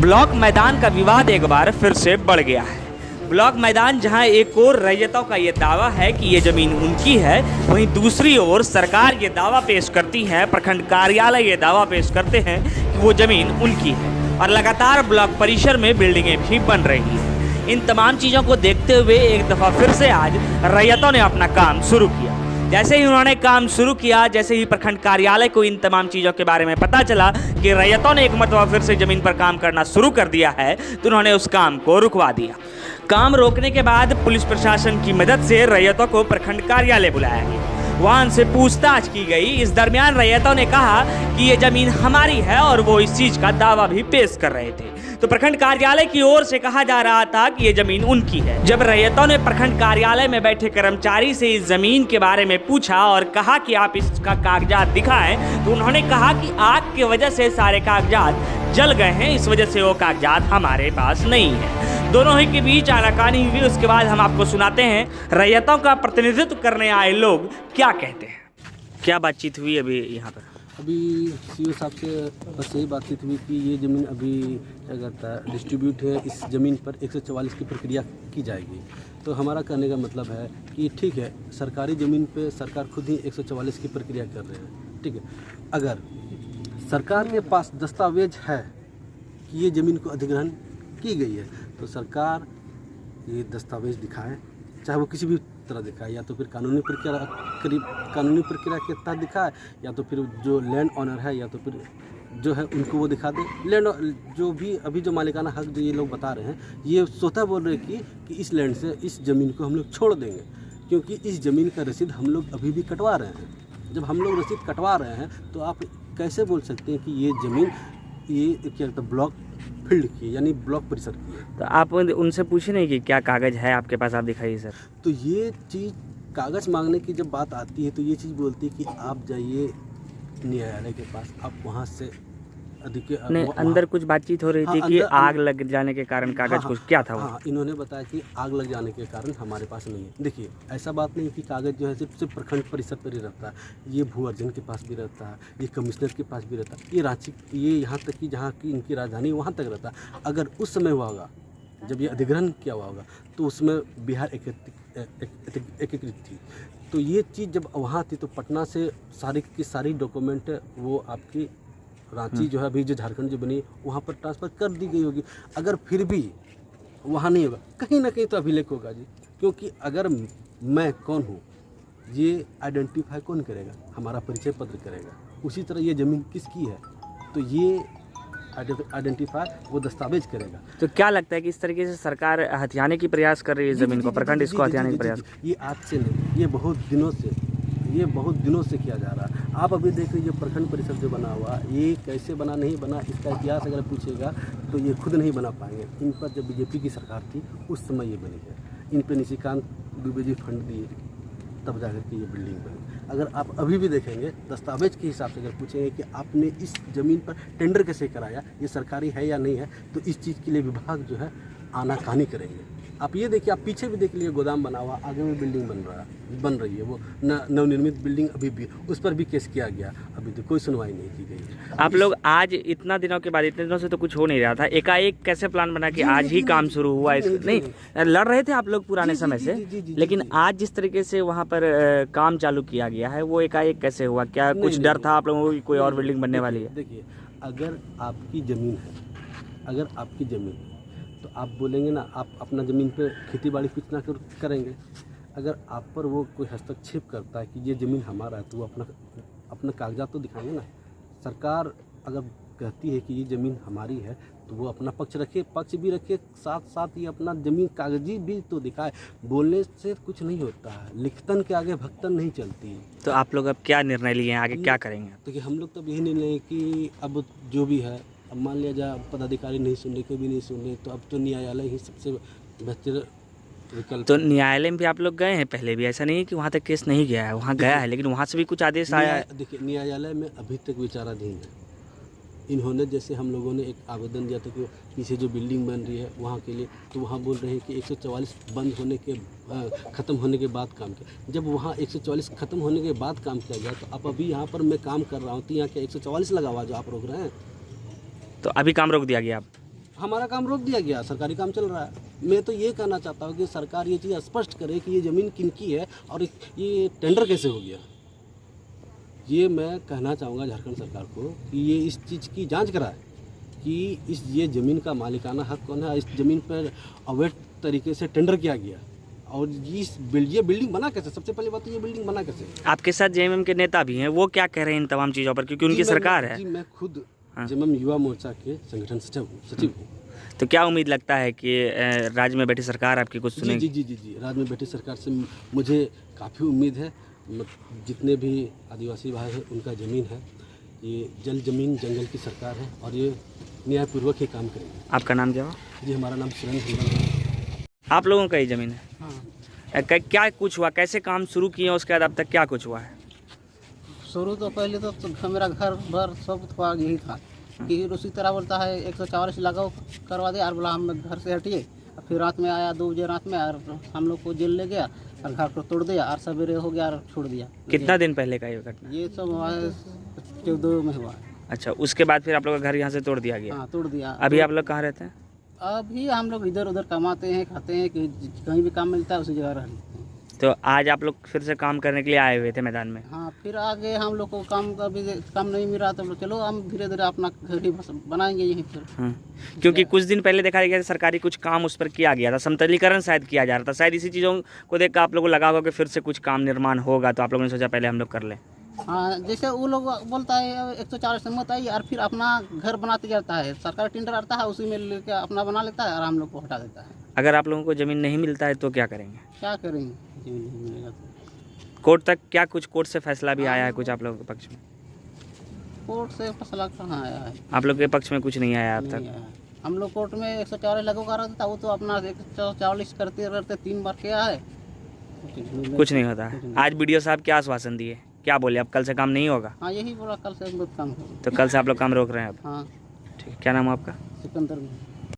Block मैदान का विवाद एक बार फिर से बढ़ गया है। ब्लॉक मैदान जहां एक ओर रैयतों का ये दावा है कि ये जमीन उनकी है, वहीं दूसरी ओर सरकार ये दावा पेश करती है, प्रखंड कार्यालय ये दावा पेश करते हैं कि वो जमीन उनकी है और लगातार ब्लॉक परिसर में बिल्डिंगें भी बन रही हैं। इन तमाम चीज़ों को देखते हुए एक दफ़ा फिर से आज रैयतों ने अपना काम शुरू किया। जैसे ही उन्होंने काम शुरू किया, जैसे ही प्रखंड कार्यालय को इन तमाम चीज़ों के बारे में पता चला कि रैयतों ने एक मरतबा फिर से ज़मीन पर काम करना शुरू कर दिया है, तो उन्होंने उस काम को रुकवा दिया। काम रोकने के बाद पुलिस प्रशासन की मदद से रैयतों को प्रखंड कार्यालय बुलाया गया, वहाँ उनसे पूछताछ की गई। इस दरमियान रैयतों ने कहा कि ये ज़मीन हमारी है और वो इस चीज़ का दावा भी पेश कर रहे थे। तो प्रखंड कार्यालय की ओर से कहा जा रहा था कि ये जमीन उनकी है। जब रैयतों ने प्रखंड कार्यालय में बैठे कर्मचारी से इस जमीन के बारे में पूछा और कहा कि आप इसका कागजात दिखाएं, तो उन्होंने कहा कि आग की वजह से सारे कागजात जल गए हैं, इस वजह से वो कागजात हमारे पास नहीं है। दोनों ही के बीच आनाकानी हुई। उसके बाद हम आपको सुनाते हैं रैयतों का प्रतिनिधित्व करने आए लोग क्या कहते हैं। क्या बातचीत हुई अभी यहाँ पर? अभी सीओ साहब से बस यही बातचीत हुई कि ये ज़मीन अभी क्या कहता है डिस्ट्रीब्यूट है, इस ज़मीन पर 144 की प्रक्रिया की जाएगी। तो हमारा कहने का मतलब है कि ठीक है, सरकारी ज़मीन पे सरकार खुद ही 144 की प्रक्रिया कर रहे हैं, ठीक है। अगर सरकार के पास दस्तावेज है कि ये ज़मीन को अधिग्रहण की गई है, तो सरकार ये दस्तावेज दिखाए, चाहे वो किसी भी तरह दिखाए, या तो फिर कानूनी प्रक्रिया के तहत दिखाए, या तो फिर जो लैंड ऑनर है या तो फिर जो है उनको वो दिखा दे। लैंड जो भी अभी जो मालिकाना हक जो ये लोग बता रहे हैं, ये स्वतः बोल रहे हैं कि इस लैंड से इस ज़मीन को हम लोग छोड़ देंगे, क्योंकि इस ज़मीन का रसीद हम लोग अभी भी कटवा रहे हैं। जब हम लोग रसीद कटवा रहे हैं तो आप कैसे बोल सकते हैं कि ये ज़मीन ये क्या कहते हैं ब्लॉक फील्ड की, यानी ब्लॉक परिसर की है। तो आप उनसे पूछे नहीं कि क्या कागज़ है आपके पास, आप दिखाइए सर। तो ये चीज़ कागज़ मांगने की जब बात आती है तो ये चीज़ बोलती है कि आप जाइए न्यायालय के पास, आप वहाँ से नहीं, अंदर कुछ बातचीत हो रही थी कि आग लग जाने के कारण कागज़ कुछ क्या था वो? हाँ, इन्होंने बताया कि आग लग जाने के कारण हमारे पास नहीं है। देखिए, ऐसा बात नहीं कि कागज़ जो है सिर्फ प्रखंड परिसर पर ही रहता है, ये भू अर्जन के पास भी रहता है, ये कमिश्नर के पास भी रहता है, ये रांची, ये यहाँ तक कि जहाँ की इनकी राजधानी वहाँ तक रहता है। अगर उस समय हुआ होगा जब ये अधिग्रहण किया हुआ होगा तो उसमें बिहार एकीकृत थी, तो ये चीज़ जब वहाँ थी तो पटना से सारी की सारी डॉक्यूमेंट वो आपकी रांची जो है अभी जो झारखंड जो बनी वहाँ पर ट्रांसफ़र कर दी गई होगी। अगर फिर भी वहाँ नहीं होगा, कहीं ना कहीं तो अभिलेख होगा जी, क्योंकि अगर मैं कौन हूँ ये आइडेंटिफाई कौन करेगा? हमारा परिचय पत्र करेगा। उसी तरह ये ज़मीन किसकी है तो ये आइडेंटिफाई वो दस्तावेज करेगा। तो क्या लगता है कि इस तरीके से सरकार हथियाने की प्रयास कर रही है ज़मीन को, प्रखंड इसको हथियाने की प्रयास? ये आज से नहीं, ये बहुत दिनों से किया जा रहा है। आप अभी देख लीजिए प्रखंड परिसर जो बना हुआ, ये कैसे बना नहीं बना, इसका इतिहास अगर पूछेगा तो ये खुद नहीं बना पाएंगे। इन पर जब बीजेपी की सरकार थी उस समय ये बनी है, इन पर निशिकांत दुबे जी फंड दिए तब जाकर के ये बिल्डिंग बनी। अगर आप अभी भी देखेंगे दस्तावेज के हिसाब से अगर पूछेंगे कि आपने इस ज़मीन पर टेंडर कैसे कराया, ये सरकारी है या नहीं है, तो इस चीज़ के लिए विभाग जो है आनाकानी करेंगे। आप ये देखिए, आप पीछे भी देख लीजिए, गोदाम बना हुआ, आगे में बिल्डिंग बन रही है, वो नवनिर्मित बिल्डिंग अभी भी, उस पर भी केस किया गया, अभी तो कोई सुनवाई नहीं की गई। आप लोग आज इतना दिनों के बाद, इतने दिनों से तो कुछ हो नहीं रहा था, एकाएक कैसे प्लान बना कि आज ही काम शुरू हुआ? नहीं, लड़ रहे थे आप लोग पुराने समय से, लेकिन आज जिस तरीके से वहाँ पर काम चालू किया गया है वो एकाएक कैसे हुआ? क्या कुछ डर था आप लोगों को कोई और बिल्डिंग बनने वाली है? देखिए, अगर आपकी ज़मीन तो आप बोलेंगे ना, आप अपना ज़मीन पे खेती बाड़ी कुछ ना करेंगे। अगर आप पर वो कोई हस्तक्षेप करता है कि ये ज़मीन हमारा है, तो वो अपना कागजात तो दिखाएंगे ना। सरकार अगर कहती है कि ये ज़मीन हमारी है तो वो अपना पक्ष भी रखे, साथ साथ ये अपना ज़मीन कागजी भी तो दिखाए। बोलने से कुछ नहीं होता है, लिखतन के आगे भक्तन नहीं चलती है। तो आप लोग अब क्या निर्णय लिए हैं, आगे क्या करेंगे? देखिए, हम लोग तब यही निर्णय है कि अब जो भी है, अब मान लिया जाए पदाधिकारी नहीं सुन रहे, कोई भी नहीं सुन रहे, तो अब तो न्यायालय ही सबसे बेहतर विकल्प। तो न्यायालय में भी आप लोग गए हैं पहले भी? ऐसा नहीं है कि वहाँ तक केस नहीं गया है, वहाँ गया है, लेकिन वहाँ से भी कुछ आदेश आया है? देखिए, न्यायालय में अभी तक विचाराधीन है। इन्होंने, जैसे हम लोगों ने एक आवेदन दिया था कि पीछे जो बिल्डिंग बन रही है वहाँ के लिए, तो वहाँ बोल रहे हैं कि 144 बंद होने के ख़त्म होने के बाद काम किया। जब वहाँ 144 ख़त्म होने के बाद काम किया गया, तो अब अभी यहाँ पर मैं काम कर रहा हूँ, तो यहाँ क्या 144 लगा हुआ जो आप रोक रहे हैं? तो अभी काम रोक दिया गया? आप हमारा काम रोक दिया गया, सरकारी काम चल रहा है। मैं तो ये कहना चाहता हूँ कि सरकार ये चीज़ स्पष्ट करे कि ये ज़मीन किनकी है और ये टेंडर कैसे हो गया। ये मैं कहना चाहूँगा झारखंड सरकार को कि ये इस चीज़ की जांच कराए कि ये ज़मीन का मालिकाना हक कौन है, इस ज़मीन पर अवैध तरीके से टेंडर किया गया और ये बिल्डिंग बना कैसे। सबसे पहली बात तो ये बिल्डिंग बना कैसे। आपके साथ जेएमएम के नेता भी हैं, वो क्या कह रहे हैं इन तमाम चीज़ों पर, क्योंकि उनकी सरकार है। जी मैं खुद जेएमएम युवा मोर्चा के संगठन सचिव हूँ। तो क्या उम्मीद लगता है कि राज्य में बैठी सरकार आपकी कुछ सुनेगी? जी राज्य में बैठी सरकार से मुझे काफ़ी उम्मीद है। जितने भी आदिवासी भाई हैं उनका ज़मीन है, ये जल ज़मीन जंगल की सरकार है और ये न्यायपूर्वक ही काम करेगी। आपका नाम क्या हो? जी हमारा नाम सुरेंद्र है। आप लोगों का ही ज़मीन है? हाँ। क्या कुछ हुआ, कैसे काम शुरू किए, उसके बाद अब तक क्या कुछ हुआ है? शुरू तो पहले तो मेरा घर भर सब थोड़ा यही था कि उसी तरह बोलता है 144 लगाओ करवा दे और बोला हम घर से हटिए। फिर रात में आया 2 बजे रात में और हम लोग को जेल ले गया और घर को तोड़ दिया और सवेरे हो गया और छोड़ दिया। कितना दिन पहले का ये घटना? ये सब 14 में हुआ। अच्छा, उसके बाद फिर आप लोग का घर यहाँ से तोड़ दिया गया? हाँ तोड़ दिया। अभी आप लोग कहाँ रहते हैं? अभी हम लोग इधर उधर कमाते हैं, खाते हैं, कि कहीं भी काम मिलता है उसी जगह रहते हैं। तो आज आप लोग फिर से काम करने के लिए आए हुए थे मैदान में? हाँ, फिर आगे हम लोग को काम का भी काम नहीं मिल रहा तो चलो हम धीरे धीरे अपना घर ही बनाएंगे यहीं पर। हाँ, क्योंकि कुछ दिन पहले देखा गया था सरकारी कुछ काम उस पर किया गया था, समतलीकरण शायद किया जा रहा था। शायद इसी चीज़ों को देख कर आप लोगों को लगा होगा कि फिर से कुछ काम निर्माण होगा, तो आप लोगों ने सोचा पहले हम लोग कर लें। हाँ, जैसे वो लोग बोलता है 140 से मत आइए और फिर अपना घर बनाते जाता है। सरकार टेंडर आता है उसी में लेकर अपना बना लेता है और हम लोग को हटा देता है। अगर आप लोगों को ज़मीन नहीं मिलता है तो क्या करेंगे? क्या करेंगे, जमीन नहीं मिलेगा तो। कोर्ट तक क्या कुछ कोर्ट से फैसला भी आया है कुछ आप लोगों के पक्ष में? कोर्ट से फैसला कहाँ आया है? आप लोग के पक्ष में कुछ नहीं आया अब नहीं तक? आया है। हम लोग कोर्ट में 144 लगो कर रहा था, वो तो अपना 144 करते करते 3 बार किया है, कुछ नहीं होता है। आज बीडीओ साहब क्या आश्वासन दिए, क्या बोले, अब कल से काम नहीं होगा? हाँ यही बोला कल से बहुत काम होगा। तो कल से आप लोग काम रोक रहे हैं अब? हाँ। ठीक, क्या नाम है आपका? सिकंदर में।